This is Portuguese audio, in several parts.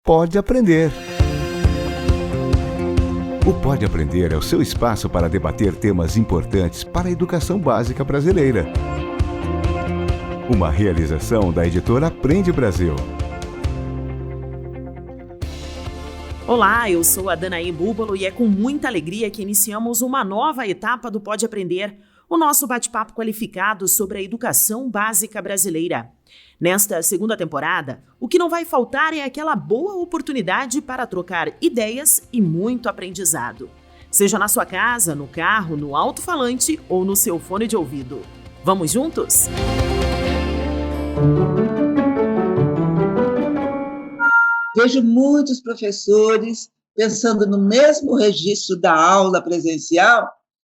Pode Aprender. O Pode Aprender é o seu espaço para debater temas importantes para a educação básica brasileira. Uma realização da editora Aprende Brasil. Olá, eu sou a Danaí Búbalo e é com muita alegria que iniciamos uma nova etapa do Pode Aprender, o nosso bate-papo qualificado sobre a educação básica brasileira. Nesta segunda temporada, o que não vai faltar é aquela boa oportunidade para trocar ideias e muito aprendizado. Seja na sua casa, no carro, no alto-falante ou no seu fone de ouvido. Vamos juntos? Vejo muitos professores pensando no mesmo registro da aula presencial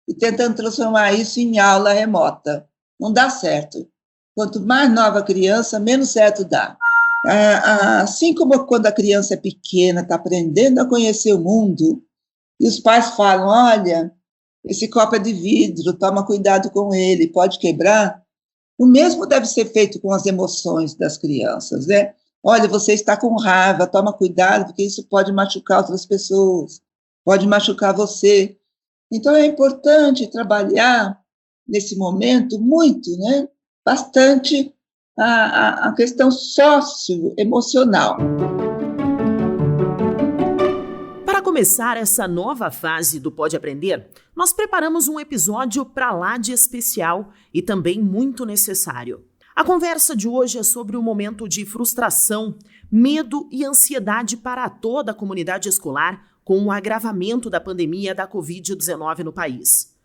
e tentando transformar isso em aula remota. Não dá certo. Quanto mais nova a criança, menos certo dá. Assim como quando a criança é pequena, está aprendendo a conhecer o mundo, e os pais falam, olha, esse copo é de vidro, toma cuidado com ele, pode quebrar. O mesmo deve ser feito com as emoções das crianças, né? Olha, você está com raiva, toma cuidado, porque isso pode machucar outras pessoas, pode machucar você. Então, é importante trabalhar, nesse momento, muito, né? Bastante a questão socioemocional. Para começar essa nova fase do Pode Aprender, nós preparamos um episódio para lá de especial e também muito necessário. A conversa de hoje é sobre um momento de frustração, medo e ansiedade para toda a comunidade escolar com o agravamento da pandemia da Covid-19 no país.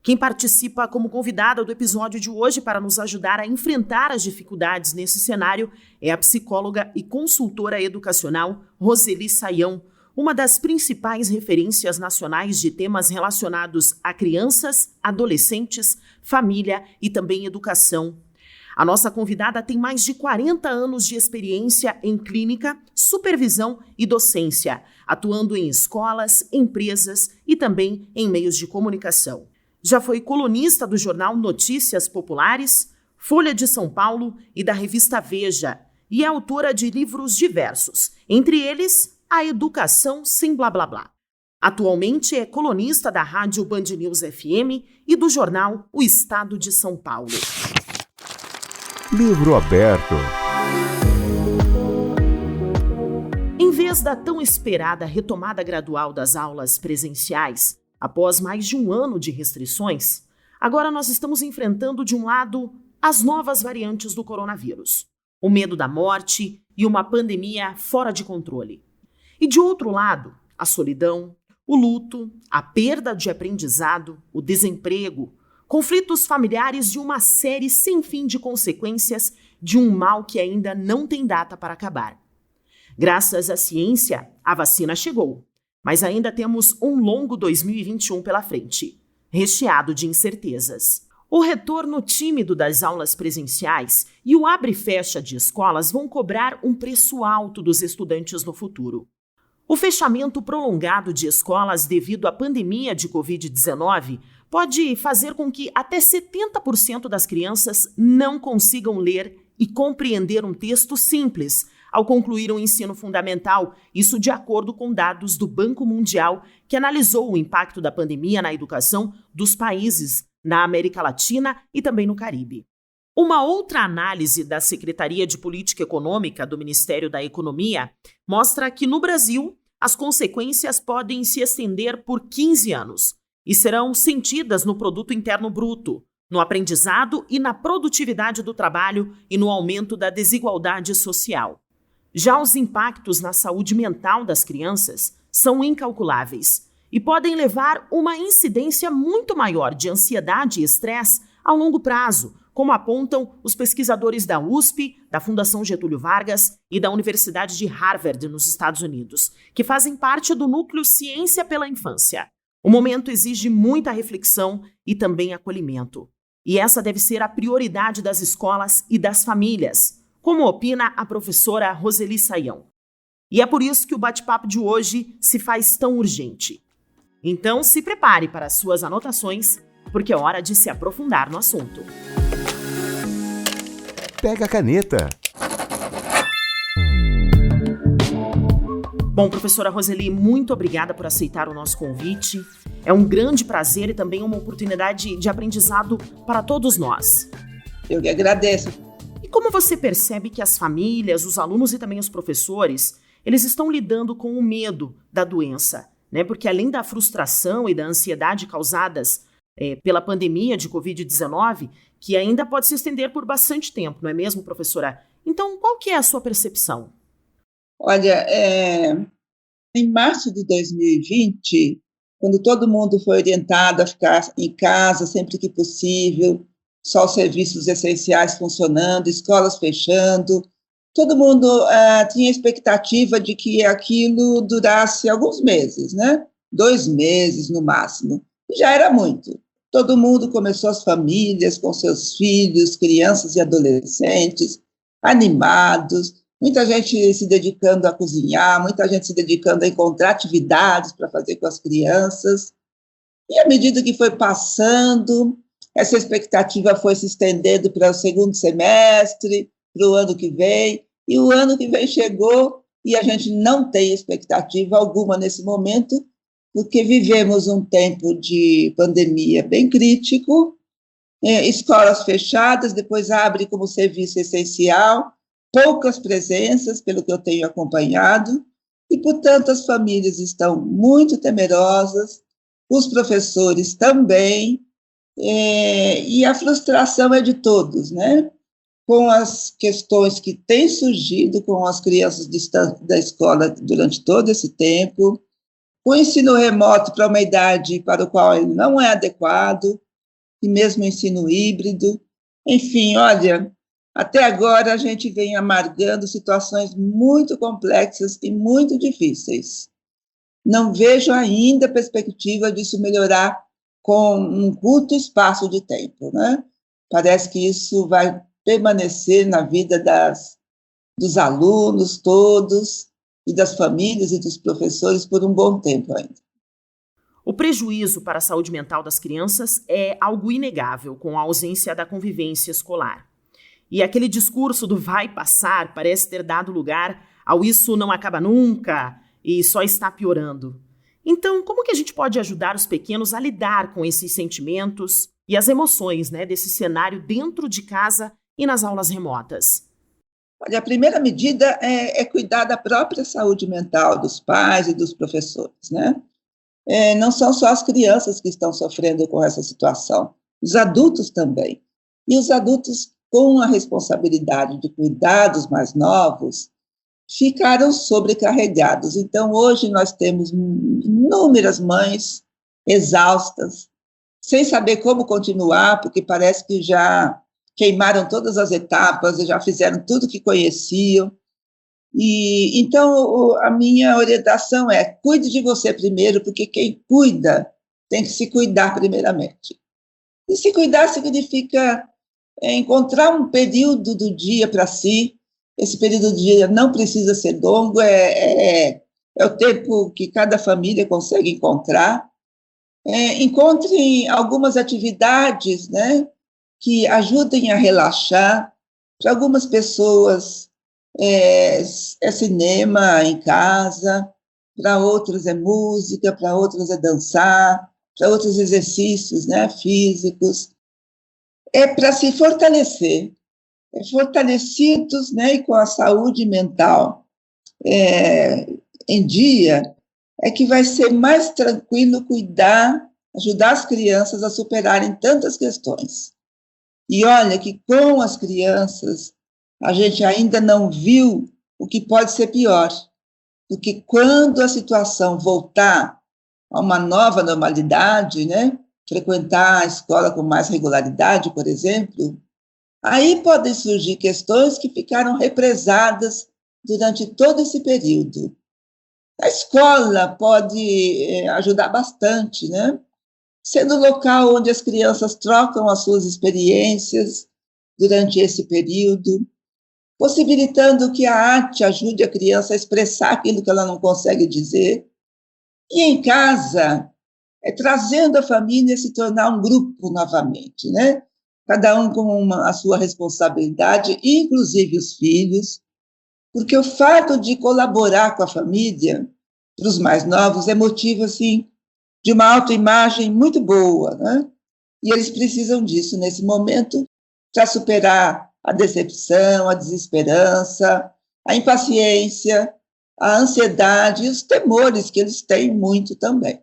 Quem participa como convidada do episódio de hoje para nos ajudar a enfrentar as dificuldades nesse cenário é a psicóloga e consultora educacional Roseli Saião, uma das principais referências nacionais de temas relacionados a crianças, adolescentes, família e também educação. A nossa convidada tem mais de 40 anos de experiência em clínica, supervisão e docência, atuando em escolas, empresas e também em meios de comunicação. Já foi colunista do jornal Notícias Populares, Folha de São Paulo e da revista Veja, e é autora de livros diversos, entre eles A Educação Sem Blá Blá Blá. Atualmente é colunista da Rádio Band News FM e do jornal O Estado de São Paulo. Livro aberto. Em vez da tão esperada retomada gradual das aulas presenciais, após mais de um ano de restrições, agora nós estamos enfrentando, de um lado, as novas variantes do coronavírus, o medo da morte e uma pandemia fora de controle. E, de outro lado, a solidão, o luto, a perda de aprendizado, o desemprego, conflitos familiares e uma série sem fim de consequências de um mal que ainda não tem data para acabar. Graças à ciência, a vacina chegou, mas ainda temos um longo 2021 pela frente, recheado de incertezas. O retorno tímido das aulas presenciais e o abre e fecha de escolas vão cobrar um preço alto dos estudantes no futuro. O fechamento prolongado de escolas devido à pandemia de Covid-19 pode fazer com que até 70% das crianças não consigam ler e compreender um texto simples ao concluir o ensino fundamental, isso de acordo com dados do Banco Mundial, que analisou o impacto da pandemia na educação dos países na América Latina e também no Caribe. Uma outra análise da Secretaria de Política Econômica do Ministério da Economia mostra que no Brasil as consequências podem se estender por 15 anos e serão sentidas no Produto Interno Bruto, no aprendizado e na produtividade do trabalho e no aumento da desigualdade social. Já os impactos na saúde mental das crianças são incalculáveis e podem levar uma incidência muito maior de ansiedade e estresse a longo prazo, como apontam os pesquisadores da USP, da Fundação Getúlio Vargas e da Universidade de Harvard, nos Estados Unidos, que fazem parte do núcleo Ciência pela Infância. O momento exige muita reflexão e também acolhimento. E essa deve ser a prioridade das escolas e das famílias, como opina a professora Roseli Saião. E é por isso que o bate-papo de hoje se faz tão urgente. Então se prepare para as suas anotações, porque é hora de se aprofundar no assunto. Pega a caneta. Bom, professora Roseli, muito obrigada por aceitar o nosso convite. É um grande prazer e também uma oportunidade de aprendizado para todos nós. Eu que agradeço. E como você percebe que as famílias, os alunos e também os professores, eles estão lidando com o medo da doença, né? Porque além da frustração e da ansiedade causadas pela pandemia de Covid-19, que ainda pode se estender por bastante tempo, não é mesmo, professora? Então, qual que é a sua percepção? Olha, em março de 2020, quando todo mundo foi orientado a ficar em casa sempre que possível, só os serviços essenciais funcionando, escolas fechando, todo mundo tinha expectativa de que aquilo durasse alguns meses, né? 2 meses no máximo. Já era muito. Todo mundo começou, as famílias com seus filhos, crianças e adolescentes, animados, muita gente se dedicando a cozinhar, muita gente se dedicando a encontrar atividades para fazer com as crianças. E à medida que foi passando, essa expectativa foi se estendendo para o segundo semestre, para o ano que vem, e o ano que vem chegou e a gente não tem expectativa alguma nesse momento, porque vivemos um tempo de pandemia bem crítico, escolas fechadas, depois abre como serviço essencial, poucas presenças, pelo que eu tenho acompanhado, e, portanto, as famílias estão muito temerosas, os professores também, e a frustração é de todos, né? Com as questões que têm surgido com as crianças da escola durante todo esse tempo, o ensino remoto para uma idade para o qual ele não é adequado, e mesmo o ensino híbrido. Enfim, olha, até agora a gente vem amargando situações muito complexas e muito difíceis. Não vejo ainda perspectiva disso melhorar com um curto espaço de tempo, né? Parece que isso vai permanecer na vida dos alunos todos e das famílias e dos professores por um bom tempo ainda. O prejuízo para a saúde mental das crianças é algo inegável com a ausência da convivência escolar. E aquele discurso do vai passar parece ter dado lugar ao isso não acaba nunca e só está piorando. Então, como que a gente pode ajudar os pequenos a lidar com esses sentimentos e as emoções, né, desse cenário dentro de casa e nas aulas remotas? Olha, a primeira medida é cuidar da própria saúde mental dos pais e dos professores, né? Não são só as crianças que estão sofrendo com essa situação, os adultos também. E os adultos, com a responsabilidade de cuidar dos mais novos, ficaram sobrecarregados. Então, hoje nós temos inúmeras mães exaustas, sem saber como continuar, porque parece que já queimaram todas as etapas, já fizeram tudo que conheciam. E então, a minha orientação é: cuide de você primeiro, porque quem cuida tem que se cuidar primeiramente. E se cuidar significa encontrar um período do dia para si. Esse período do dia não precisa ser longo, é o tempo que cada família consegue encontrar. Encontre algumas atividades, né, que ajudem a relaxar. Para algumas pessoas é cinema em casa, para outros é música, para outros é dançar, para outros exercícios, né, físicos. É para se fortalecer, fortalecidos, né, e com a saúde mental em dia, é que vai ser mais tranquilo cuidar, ajudar as crianças a superarem tantas questões. E olha que com as crianças a gente ainda não viu o que pode ser pior, porque quando a situação voltar a uma nova normalidade, né, frequentar a escola com mais regularidade, por exemplo, aí podem surgir questões que ficaram represadas durante todo esse período. A escola pode ajudar bastante, né? Sendo o local onde as crianças trocam as suas experiências durante esse período, possibilitando que a arte ajude a criança a expressar aquilo que ela não consegue dizer. E em casa, trazendo a família a se tornar um grupo novamente, né? Cada um com a sua responsabilidade, inclusive os filhos, porque o fato de colaborar com a família, para os mais novos, é motivo, assim, de uma autoimagem muito boa, né? E eles precisam disso nesse momento para superar a decepção, a desesperança, a impaciência, a ansiedade e os temores que eles têm muito também.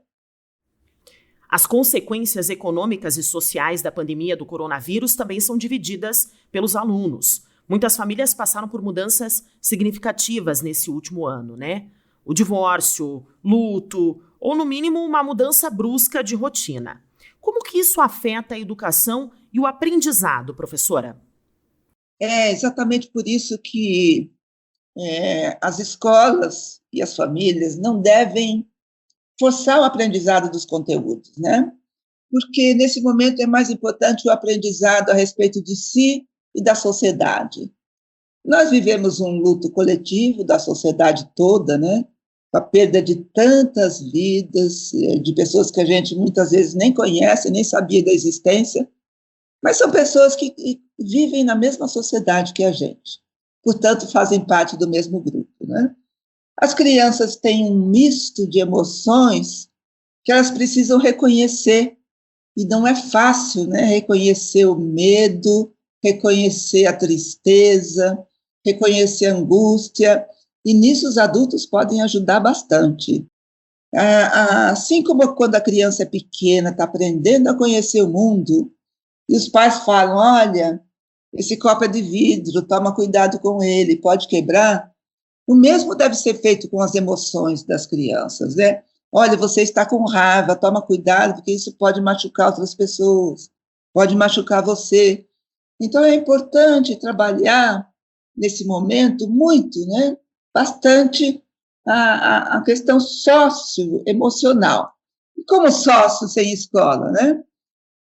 As consequências econômicas e sociais da pandemia do coronavírus também são divididas pelos alunos. Muitas famílias passaram por mudanças significativas nesse último ano, né? O divórcio, luto, ou no mínimo uma mudança brusca de rotina. Como que isso afeta a educação e o aprendizado, professora? É exatamente por isso que as escolas e as famílias não devem forçar o aprendizado dos conteúdos, né? Porque nesse momento é mais importante o aprendizado a respeito de si e da sociedade. Nós vivemos um luto coletivo da sociedade toda, né? A perda de tantas vidas, de pessoas que a gente muitas vezes nem conhece, nem sabia da existência, mas são pessoas que vivem na mesma sociedade que a gente, portanto, fazem parte do mesmo grupo, né? As crianças têm um misto de emoções que elas precisam reconhecer, e não é fácil, né? Reconhecer o medo, reconhecer a tristeza, reconhecer a angústia, e nisso os adultos podem ajudar bastante. Assim como quando a criança é pequena, está aprendendo a conhecer o mundo, e os pais falam, olha, esse copo é de vidro, toma cuidado com ele, pode quebrar. O mesmo deve ser feito com as emoções das crianças, né? Olha, você está com raiva, toma cuidado, porque isso pode machucar outras pessoas, pode machucar você. Então, é importante trabalhar, nesse momento, muito, né? Bastante a questão socioemocional. E como sócio sem escola, né?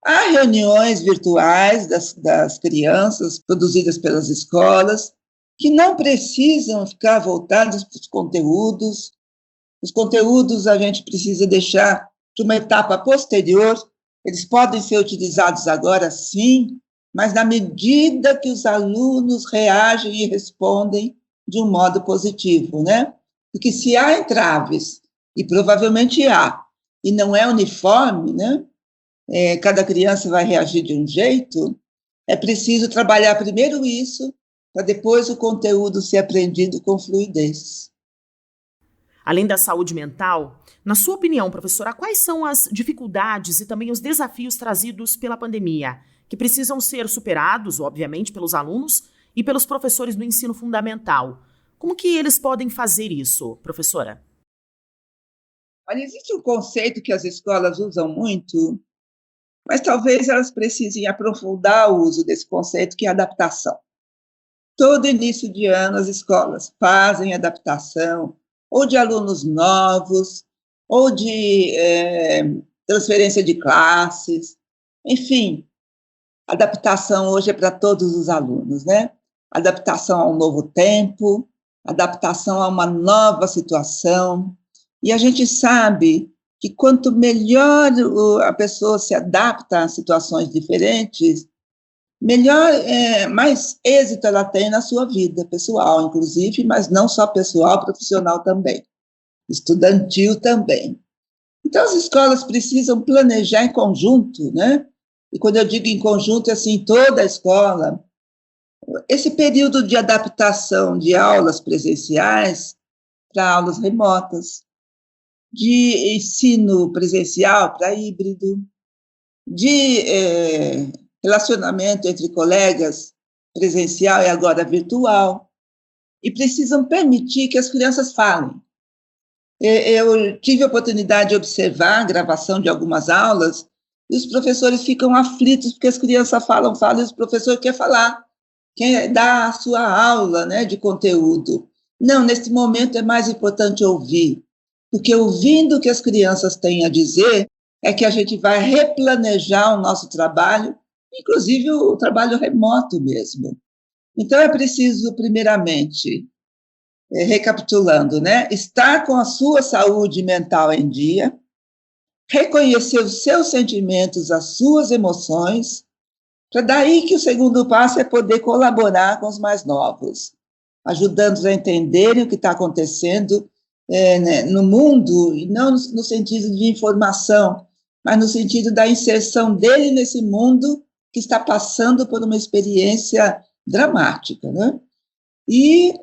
Há reuniões virtuais das crianças, produzidas pelas escolas, que não precisam ficar voltados para os conteúdos. Os conteúdos a gente precisa deixar para uma etapa posterior. Eles podem ser utilizados agora, sim, mas na medida que os alunos reagem e respondem de um modo positivo, né? Porque se há entraves, e provavelmente há, e não é uniforme, né? Cada criança vai reagir de um jeito, é preciso trabalhar primeiro isso, para depois o conteúdo ser aprendido com fluidez. Além da saúde mental, na sua opinião, professora, quais são as dificuldades e também os desafios trazidos pela pandemia, que precisam ser superados, obviamente, pelos alunos e pelos professores do ensino fundamental? Como que eles podem fazer isso, professora? Olha, existe um conceito que as escolas usam muito, mas talvez elas precisem aprofundar o uso desse conceito, que é adaptação. Todo início de ano, as escolas fazem adaptação, ou de alunos novos, ou de transferência de classes, enfim, adaptação hoje é para todos os alunos, né? Adaptação a um novo tempo, adaptação a uma nova situação, e a gente sabe que quanto melhor a pessoa se adapta a situações diferentes, melhor, mais êxito ela tem na sua vida pessoal, inclusive, mas não só pessoal, profissional também, estudantil também. Então, as escolas precisam planejar em conjunto, né? E quando eu digo em conjunto, é assim, toda a escola, esse período de adaptação de aulas presenciais para aulas remotas, de ensino presencial para híbrido, de relacionamento entre colegas presencial e agora virtual, e precisam permitir que as crianças falem. Eu tive a oportunidade de observar a gravação de algumas aulas, e os professores ficam aflitos porque as crianças falam, e o professor quer falar, quer dar a sua aula, né, de conteúdo. Não, nesse momento é mais importante ouvir, porque ouvindo o que as crianças têm a dizer, é que a gente vai replanejar o nosso trabalho, inclusive o trabalho remoto mesmo. Então, é preciso, primeiramente, recapitulando, né, estar com a sua saúde mental em dia, reconhecer os seus sentimentos, as suas emoções, para daí que o segundo passo é poder colaborar com os mais novos. ajudando-os a entenderem o que está acontecendo né, no mundo, e não no sentido de informação, mas no sentido da inserção dele nesse mundo que está passando por uma experiência dramática, né? E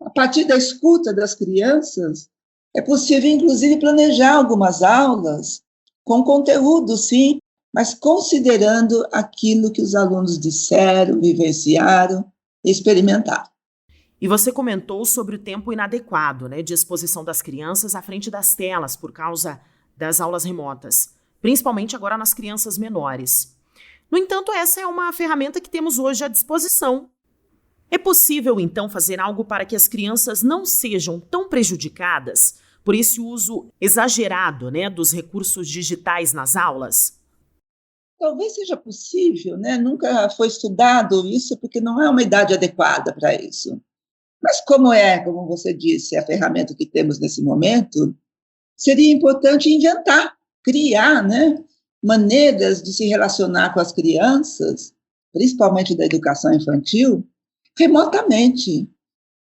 a partir da escuta das crianças, é possível, inclusive, planejar algumas aulas com conteúdo, sim, mas considerando aquilo que os alunos disseram, vivenciaram, experimentaram. E você comentou sobre o tempo inadequado, né, de exposição das crianças à frente das telas por causa das aulas remotas, principalmente agora nas crianças menores. No entanto, essa é uma ferramenta que temos hoje à disposição. É possível, então, fazer algo para que as crianças não sejam tão prejudicadas por esse uso exagerado, né, dos recursos digitais nas aulas? Talvez seja possível, né? Nunca foi estudado isso, porque não é uma idade adequada para isso. Mas como você disse, a ferramenta que temos nesse momento, seria importante inventar, criar, né, maneiras de se relacionar com as crianças, principalmente da educação infantil, remotamente.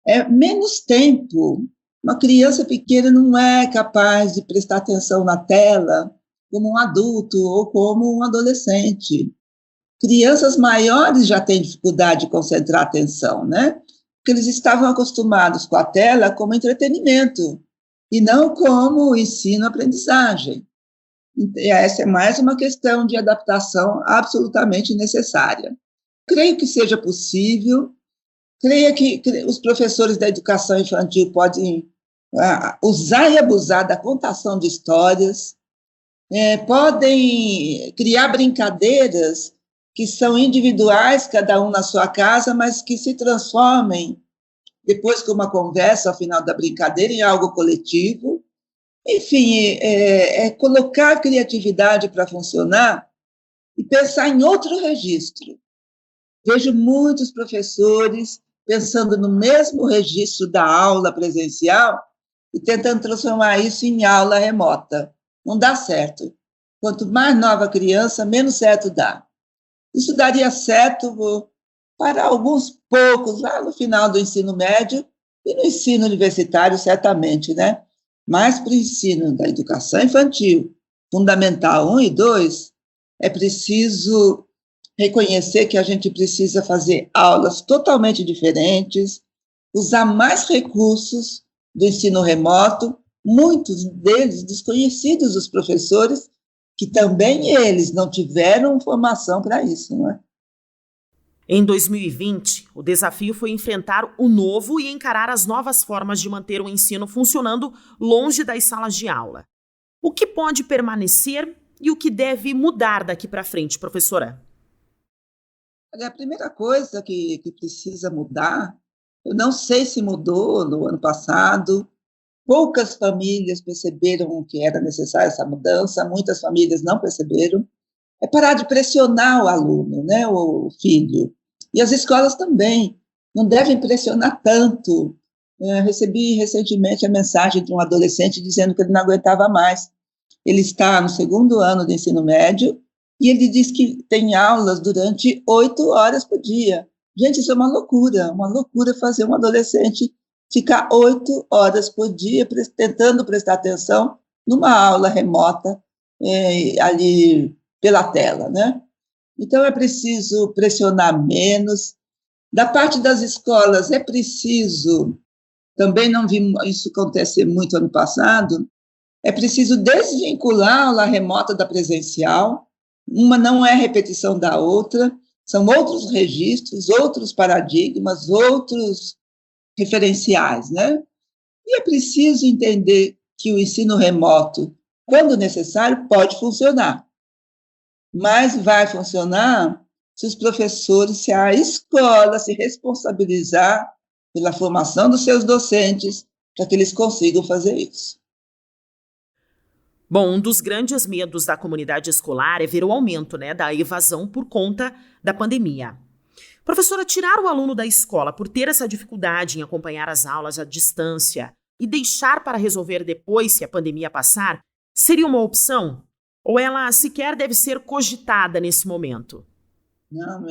É menos tempo. Uma criança pequena não é capaz de prestar atenção na tela como um adulto ou como um adolescente. Crianças maiores já têm dificuldade de concentrar atenção, né? Porque eles estavam acostumados com a tela como entretenimento e não como ensino-aprendizagem. E essa é mais uma questão de adaptação absolutamente necessária. Creio que seja possível, creio que os professores da educação infantil podem usar e abusar da contação de histórias, podem criar brincadeiras que são individuais, cada um na sua casa, mas que se transformem, depois com uma conversa ao final da brincadeira, em algo coletivo. Enfim, colocar criatividade para funcionar e pensar em outro registro. Vejo muitos professores pensando no mesmo registro da aula presencial e tentando transformar isso em aula remota. Não dá certo. Quanto mais nova a criança, menos certo dá. Isso daria certo para alguns poucos, lá no final do ensino médio e no ensino universitário, certamente, né? Mas para o ensino da educação infantil, fundamental 1 e 2, é preciso reconhecer que a gente precisa fazer aulas totalmente diferentes, usar mais recursos do ensino remoto, muitos deles desconhecidos dos professores, que também eles não tiveram formação para isso, não é? Em 2020, o desafio foi enfrentar o novo e encarar as novas formas de manter o ensino funcionando longe das salas de aula. O que pode permanecer e o que deve mudar daqui para frente, professora? Olha, a primeira coisa que precisa mudar, eu não sei se mudou no ano passado, poucas famílias perceberam que era necessária essa mudança, muitas famílias não perceberam, é parar de pressionar o aluno, né, o filho. E as escolas também não devem pressionar tanto. Recebi recentemente a mensagem de um adolescente dizendo que ele não aguentava mais. Ele está no 2º ano do ensino médio e ele diz que tem aulas durante 8 horas por dia. Gente, isso é uma loucura fazer um adolescente ficar 8 horas por dia tentando prestar atenção numa aula remota ali pela tela, né? Então, é preciso pressionar menos. Da parte das escolas, é preciso, também não vi isso acontecer muito ano passado, é preciso desvincular a aula remota da presencial. Uma não é repetição da outra, são outros registros, outros paradigmas, outros referenciais, né? E é preciso entender que o ensino remoto, quando necessário, pode funcionar. Mas vai funcionar se os professores, se a escola se responsabilizar pela formação dos seus docentes, para que eles consigam fazer isso. Bom, um dos grandes medos da comunidade escolar é ver o aumento, né, da evasão por conta da pandemia. Professora, tirar o aluno da escola por ter essa dificuldade em acompanhar as aulas à distância e deixar para resolver depois que a pandemia passar, seria uma opção? Ou ela sequer deve ser cogitada nesse momento? Não,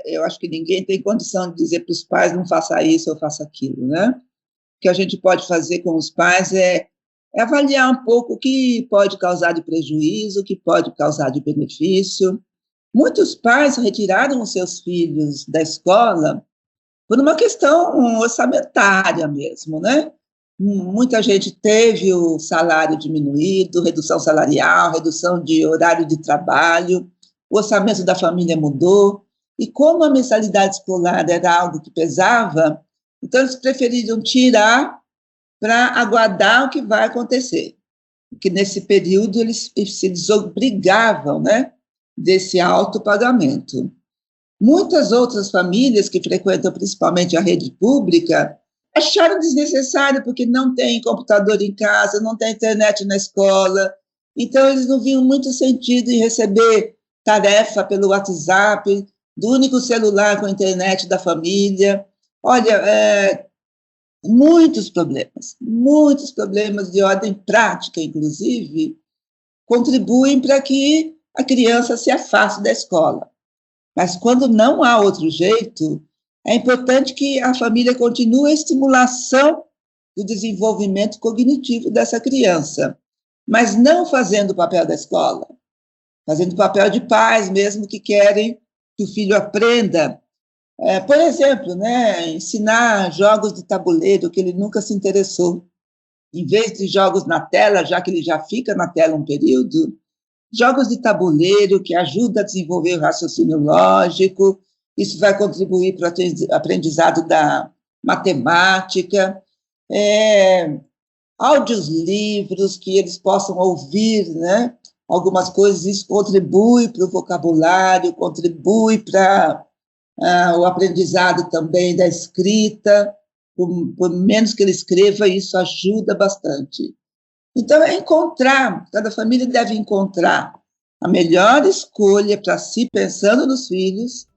eu acho que ninguém tem condição de dizer para os pais não faça isso ou faça aquilo, né? O que a gente pode fazer com os pais é avaliar um pouco o que pode causar de prejuízo, o que pode causar de benefício. Muitos pais retiraram os seus filhos da escola por uma questão orçamentária mesmo, né? Muita gente teve o salário diminuído, redução salarial, redução de horário de trabalho, o orçamento da família mudou, e como a mensalidade escolar era algo que pesava, então eles preferiram tirar para aguardar o que vai acontecer, porque nesse período eles se desobrigavam, né, desse alto pagamento. Muitas outras famílias que frequentam principalmente a rede pública acharam desnecessário porque não tem computador em casa, não tem internet na escola, então eles não viam muito sentido em receber tarefa pelo WhatsApp, do único celular com internet da família. Olha, muitos problemas de ordem prática, inclusive, contribuem para que a criança se afaste da escola. Mas quando não há outro jeito, é importante que a família continue a estimulação do desenvolvimento cognitivo dessa criança, mas não fazendo o papel da escola, fazendo o papel de pais mesmo que querem que o filho aprenda. Por exemplo, né, ensinar jogos de tabuleiro que ele nunca se interessou. Em vez de jogos na tela, já que ele já fica na tela um período, jogos de tabuleiro que ajudam a desenvolver o raciocínio lógico, isso vai contribuir para o aprendizado da matemática, audiolivros que eles possam ouvir, né, algumas coisas, isso contribui para o vocabulário, contribui para o aprendizado também da escrita, por menos que ele escreva, isso ajuda bastante. Então, cada família deve encontrar a melhor escolha para si, pensando nos filhos,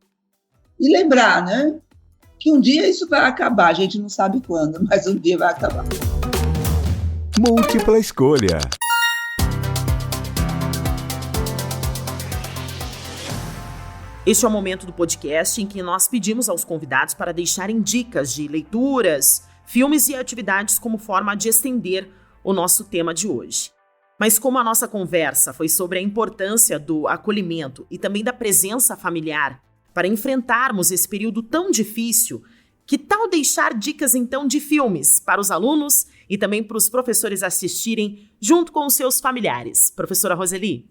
e lembrar, né, que um dia isso vai acabar, a gente não sabe quando, mas um dia vai acabar. Múltipla escolha. Este é o momento do podcast em que nós pedimos aos convidados para deixarem dicas de leituras, filmes e atividades como forma de estender o nosso tema de hoje. Mas como a nossa conversa foi sobre a importância do acolhimento e também da presença familiar para enfrentarmos esse período tão difícil, que tal deixar dicas então de filmes para os alunos e também para os professores assistirem junto com os seus familiares? Professora Roseli?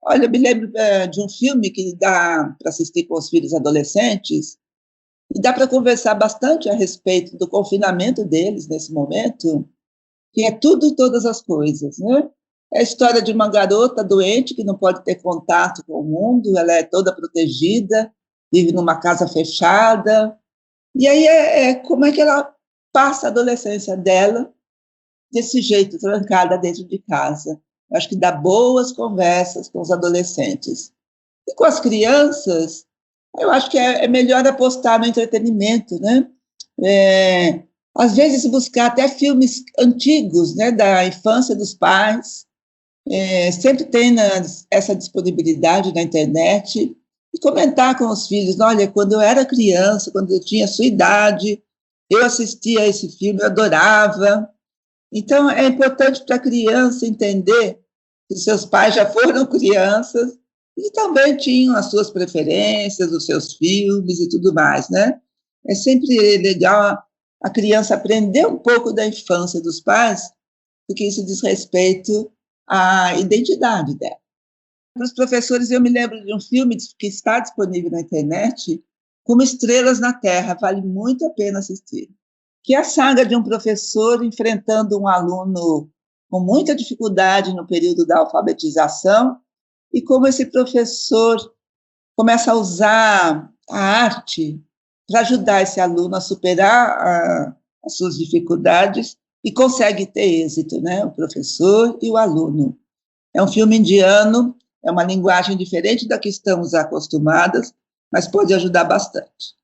Olha, eu me lembro de um filme que dá para assistir com os filhos adolescentes e dá para conversar bastante a respeito do confinamento deles nesse momento, que é Tudo e Todas as Coisas, né? É a história de uma garota doente que não pode ter contato com o mundo, ela é toda protegida, vive numa casa fechada, e aí como é que ela passa a adolescência dela desse jeito, trancada dentro de casa. Eu acho que dá boas conversas com os adolescentes. E com as crianças, eu acho que é melhor apostar no entretenimento, né? Às vezes buscar até filmes antigos, né, da infância dos pais, sempre tem essa disponibilidade na internet, e comentar com os filhos, olha, quando eu era criança, quando eu tinha a sua idade, eu assistia a esse filme, eu adorava. Então, é importante para a criança entender que seus pais já foram crianças e também tinham as suas preferências, os seus filmes e tudo mais, né? É sempre legal a criança aprender um pouco da infância dos pais, porque isso diz respeito à identidade dela. Para os professores, eu me lembro de um filme que está disponível na internet, Como Estrelas na Terra, vale muito a pena assistir, que é a saga de um professor enfrentando um aluno com muita dificuldade no período da alfabetização e como esse professor começa a usar a arte para ajudar esse aluno a superar as suas dificuldades e consegue ter êxito, né? O professor e o aluno. É um filme indiano, é uma linguagem diferente da que estamos acostumadas, mas pode ajudar bastante.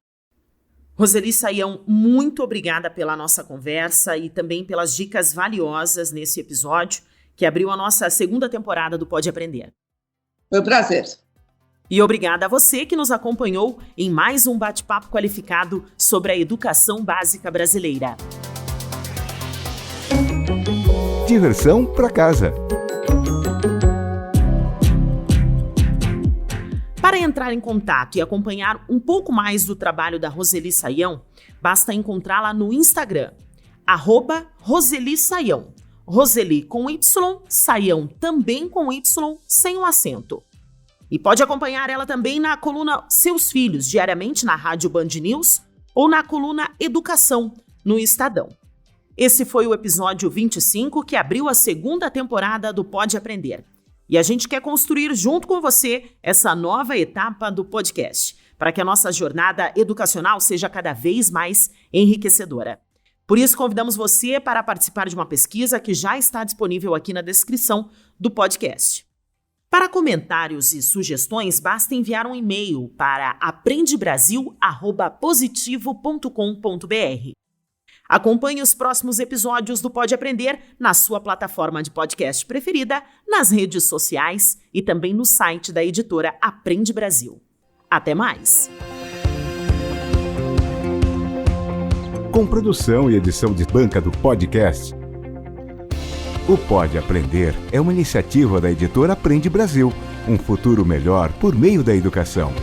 Roseli Saião, muito obrigada pela nossa conversa e também pelas dicas valiosas nesse episódio que abriu a nossa segunda temporada do Pode Aprender. Foi um prazer. E obrigada a você que nos acompanhou em mais um bate-papo qualificado sobre a educação básica brasileira. Diversão para casa. Para entrar em contato e acompanhar um pouco mais do trabalho da Roseli Saião, basta encontrá-la no Instagram, @RoseliSaião. Roseli com Y, Saião também com Y, sem o acento. E pode acompanhar ela também na coluna Seus Filhos, diariamente na Rádio Band News, ou na coluna Educação, no Estadão. Esse foi o episódio 25, que abriu a segunda temporada do Pode Aprender. E a gente quer construir junto com você essa nova etapa do podcast, para que a nossa jornada educacional seja cada vez mais enriquecedora. Por isso, convidamos você para participar de uma pesquisa que já está disponível aqui na descrição do podcast. Para comentários e sugestões, basta enviar um e-mail para aprendebrasil@positivo.com.br. Acompanhe os próximos episódios do Pode Aprender na sua plataforma de podcast preferida, nas redes sociais e também no site da editora Aprende Brasil. Até mais! Com produção e edição de banca do podcast, o Pode Aprender é uma iniciativa da editora Aprende Brasil, um futuro melhor por meio da educação.